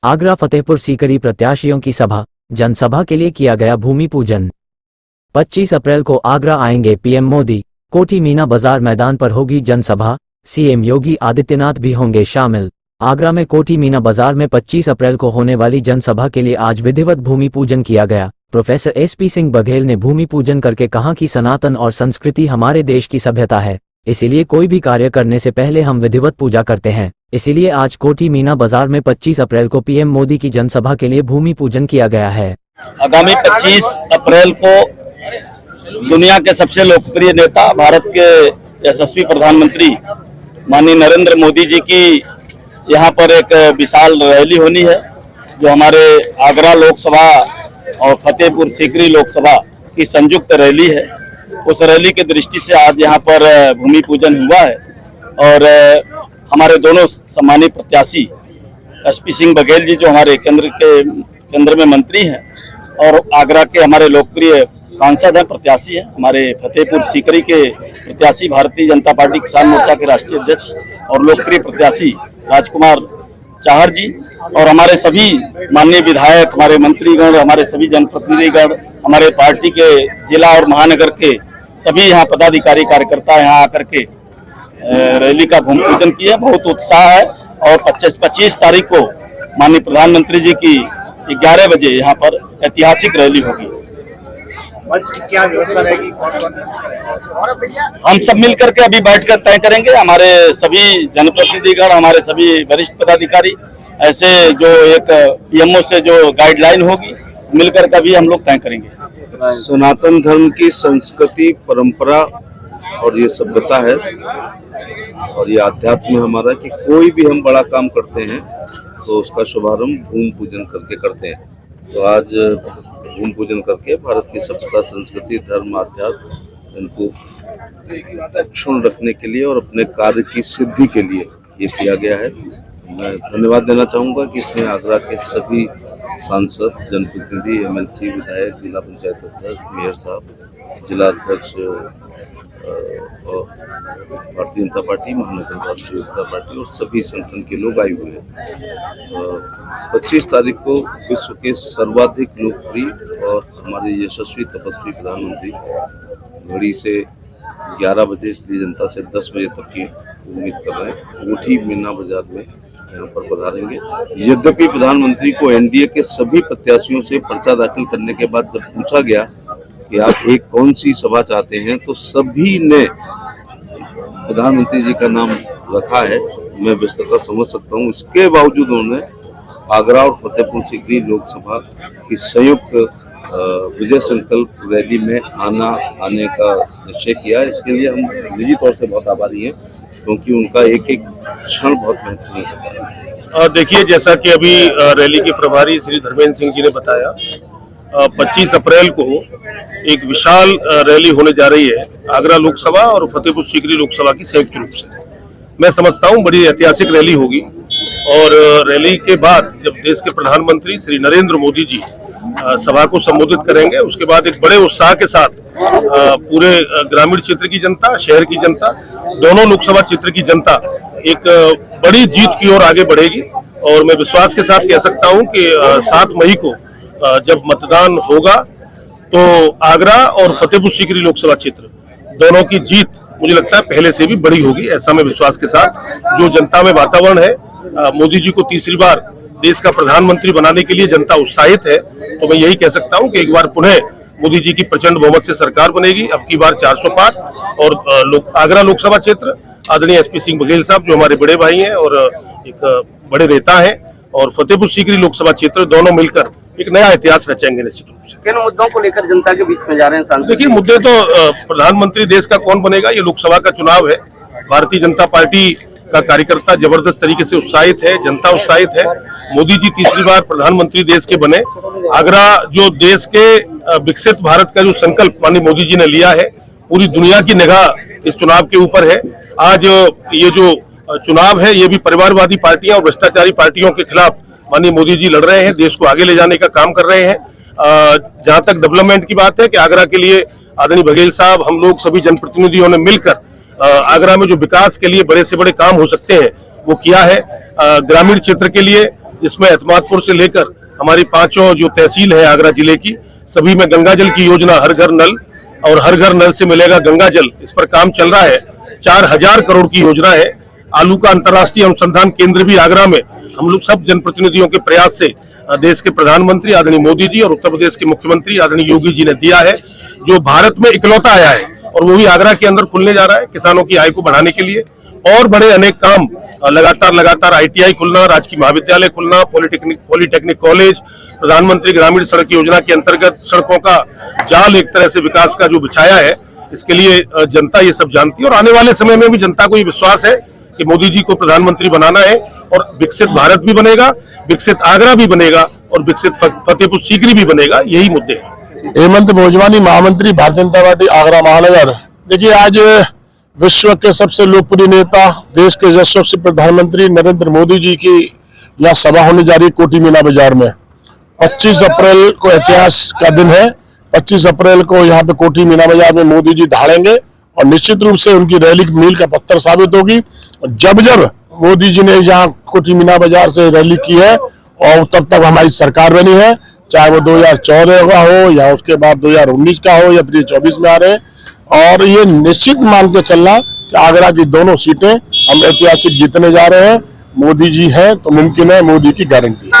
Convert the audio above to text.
आगरा फतेहपुर सीकरी प्रत्याशियों की सभा, जनसभा के लिए किया गया भूमि पूजन। 25 अप्रैल को आगरा आएंगे पीएम मोदी, कोठी मीना बाजार मैदान पर होगी जनसभा, सीएम योगी आदित्यनाथ भी होंगे शामिल। आगरा में कोठी मीना बाजार में 25 अप्रैल को होने वाली जनसभा के लिए आज विधिवत भूमि पूजन किया गया। प्रोफेसर एसपी सिंह बघेल ने भूमि पूजन करके कहा कि सनातन और संस्कृति हमारे देश की सभ्यता है, इसीलिए कोई भी कार्य करने से पहले हम विधिवत पूजा करते हैं। इसीलिए आज कोठी मीना बाजार में 25 अप्रैल को पीएम मोदी की जनसभा के लिए भूमि पूजन किया गया है। आगामी 25 अप्रैल को दुनिया के सबसे लोकप्रिय नेता, भारत के यशस्वी प्रधानमंत्री माननीय नरेंद्र मोदी जी की यहाँ पर एक विशाल रैली होनी है, जो हमारे आगरा लोकसभा और फतेहपुर सीकरी लोकसभा की संयुक्त रैली है। उस रैली के दृष्टि से आज यहाँ पर भूमि पूजन हुआ है और हमारे दोनों सम्मानित प्रत्याशी एसपी सिंह बघेल जी, जो हमारे केंद्र में मंत्री हैं, और आगरा के हमारे लोकप्रिय सांसद हैं, प्रत्याशी हैं, हमारे फतेहपुर सीकरी के प्रत्याशी, भारतीय जनता पार्टी किसान मोर्चा के राष्ट्रीय अध्यक्ष और लोकप्रिय प्रत्याशी राजकुमार चाहर जी, और हमारे सभी माननीय विधायक, हमारे मंत्रीगण, हमारे सभी जनप्रतिनिधिगण, हमारे पार्टी के जिला और महानगर के सभी यहाँ पदाधिकारी कार्यकर्ता यहाँ आकर के रैली का भूमि पूजन किया। बहुत उत्साह है और 25 तारीख को माननीय प्रधानमंत्री जी की 11 बजे यहाँ पर ऐतिहासिक रैली होगी। मंच की क्या व्यवस्था रहेगी? हम सब मिलकर के अभी बैठकर तय करेंगे। हमारे सभी जनप्रतिनिधिगण, हमारे सभी वरिष्ठ पदाधिकारी, ऐसे जो एक पीएमओ से जो गाइडलाइन होगी, मिलकर के अभी हम लोग तय करेंगे। सनातन धर्म की संस्कृति, परंपरा और ये सभ्यता है और ये आध्यात्म हमारा कि कोई भी हम बड़ा काम करते हैं तो उसका शुभारंभ भूमि पूजन करके करते हैं। तो आज भूमि पूजन करके भारत की सभ्यता, संस्कृति, धर्म, आध्यात्म इनको अक्षुण्ण रखने के लिए और अपने कार्य की सिद्धि के लिए ये किया गया है। मैं धन्यवाद देना चाहूँगा कि इसमें आगरा के सभी सांसद, जनप्रतिनिधि, एमएलसी, विधायक, जिला पंचायत अध्यक्ष, मेयर साहब, जिला अध्यक्ष भारतीय जनता पार्टी, महानगर भारतीय जनता पार्टी और सभी संगठन के लोग आए हुए हैं। 25 तारीख को विश्व के सर्वाधिक लोकप्रिय और हमारे यशस्वी तपस्वी प्रधानमंत्री घड़ी से 11 बजे, इसलिए जनता से 10 बजे तक की उम्मीद कर रहे हैं, कोठी मीना बाजार में यहाँ पर पधारेंगे। यद्यपि प्रधानमंत्री को एनडीए के सभी प्रत्याशियों से पर्चा दाखिल करने के बाद जब पूछा गया कि आप एक कौन सी सभा चाहते हैं, तो सभी ने प्रधानमंत्री जी का नाम रखा है। मैं विस्तृत समझ सकता हूँ। इसके बावजूद उन्होंने आगरा और फतेहपुर सीकरी लोकसभा की संयुक्त विजय संकल्प रैली में आने का निश्चय किया। इसके लिए हम निजी तौर से बहुत आभारी हैं, क्योंकि उनका एक एक क्षण बहुत महत्वपूर्ण होता है। देखिए, जैसा कि अभी रैली के प्रभारी श्री धर्मेंद्र सिंह जी ने बताया, 25 अप्रैल को एक विशाल रैली होने जा रही है आगरा लोकसभा और फतेहपुर सीकरी लोकसभा की संयुक्त रूप से। मैं समझता हूँ बड़ी ऐतिहासिक रैली होगी और रैली के बाद जब देश के प्रधानमंत्री श्री नरेंद्र मोदी जी सभा को संबोधित करेंगे, उसके बाद एक बड़े उत्साह के साथ पूरे ग्रामीण क्षेत्र की जनता, शहर की जनता, दोनों लोकसभा क्षेत्र की जनता एक बड़ी जीत की ओर आगे बढ़ेगी। और मैं विश्वास के साथ कह सकता हूं कि 7 मई को जब मतदान होगा तो आगरा और फतेहपुर सीकरी लोकसभा क्षेत्र दोनों की जीत मुझे लगता है पहले से भी बड़ी होगी, ऐसा मैं विश्वास के साथ। जो जनता में वातावरण है, मोदी जी को तीसरी बार देश का प्रधानमंत्री बनाने के लिए जनता उत्साहित है, तो मैं यही कह सकता हूं कि एक बार पुनः मोदी जी की प्रचंड बहुमत से सरकार बनेगी। अब की बार 400 पार। और आगरा लोकसभा क्षेत्र आदरणीय एसपी सिंह बघेल साहब, जो हमारे बड़े भाई हैं और एक बड़े नेता हैं, और फतेहपुर सीकरी लोकसभा क्षेत्र दोनों मिलकर एक नया इतिहास रचेंगे निश्चित रूप से। किन मुद्दों को लेकर जनता के बीच में जा रहे हैं सांसद? देखिए, मुद्दे तो प्रधानमंत्री देश का कौन बनेगा, ये लोकसभा का चुनाव है। भारतीय जनता पार्टी का कार्यकर्ता जबरदस्त तरीके से उत्साहित है, जनता उत्साहित है। मोदी जी तीसरी बार प्रधानमंत्री देश के बने। आगरा जो देश के विकसित भारत का जो संकल्प माननीय मोदी जी ने लिया है, पूरी दुनिया की निगाह इस चुनाव के ऊपर है। आज ये जो चुनाव है, ये भी परिवारवादी पार्टियां और भ्रष्टाचारी पार्टियों के खिलाफ माननीय मोदी जी लड़ रहे हैं, देश को आगे ले जाने का काम कर रहे हैं। जहां तक डेवलपमेंट की बात है कि आगरा के लिए आदरणीय बघेल साहब, हम लोग सभी जनप्रतिनिधियों ने मिलकर आगरा में जो विकास के लिए बड़े से बड़े काम हो सकते हैं वो किया है। ग्रामीण क्षेत्र के लिए जिसमें एतमादपुर से लेकर हमारी 5 जो तहसील है आगरा जिले की, सभी में गंगा जल की योजना हर घर नल और हर घर नल से मिलेगा गंगा जल, इस पर काम चल रहा है। 4000 करोड़ की योजना है। आलू का अंतर्राष्ट्रीय अनुसंधान केंद्र भी आगरा में हम लोग सब जनप्रतिनिधियों के प्रयास से देश के प्रधानमंत्री आदरणीय मोदी जी और उत्तर प्रदेश के मुख्यमंत्री आदरणीय योगी जी ने दिया है, जो भारत में इकलौता आया है और वो भी आगरा के अंदर खुलने जा रहा है किसानों की आय को बढ़ाने के लिए। और बड़े अनेक काम लगातार ITI खुलना, राजकीय महाविद्यालय खुलना, पॉलिटेक्निक कॉलेज, प्रधानमंत्री ग्रामीण सड़क योजना के अंतर्गत सड़कों का जाल एक तरह से विकास का जो बिछाया है, इसके लिए जनता ये सब जानती है। और आने वाले समय में भी जनता को ये विश्वास है कि मोदी जी को प्रधानमंत्री बनाना है और विकसित भारत भी बनेगा, विकसित आगरा भी बनेगा और विकसित फतेहपुर सीकरी भी बनेगा। यही मुद्दे हैं। हेमंत मोजवानी, महामंत्री भारतीय जनता पार्टी आगरा महानगर। देखिए, आज विश्व के सबसे लोकप्रिय नेता, देश के यशस्वी प्रधानमंत्री नरेंद्र मोदी जी की यहाँ सभा होने जा रही है कोठी मीना बाजार में। 25 अप्रैल को इतिहास का दिन है। 25 अप्रैल को यहाँ पे कोठी मीना बाजार में मोदी जी दहाड़ेंगे और निश्चित रूप से उनकी रैली मील का पत्थर साबित होगी। जब जब मोदी जी ने यहाँ कोठी मीना बाजार से रैली की है और तब तक हमारी सरकार बनी है, चाहे वो 2014 का हो या उसके बाद 2019 का हो या फिर 24 में आ रहे हैं। और ये निश्चित मान के चलना कि आगरा की दोनों सीटें हम ऐतिहासिक जीतने जा रहे हैं। मोदी जी हैं तो मुमकिन है, मोदी की गारंटी है।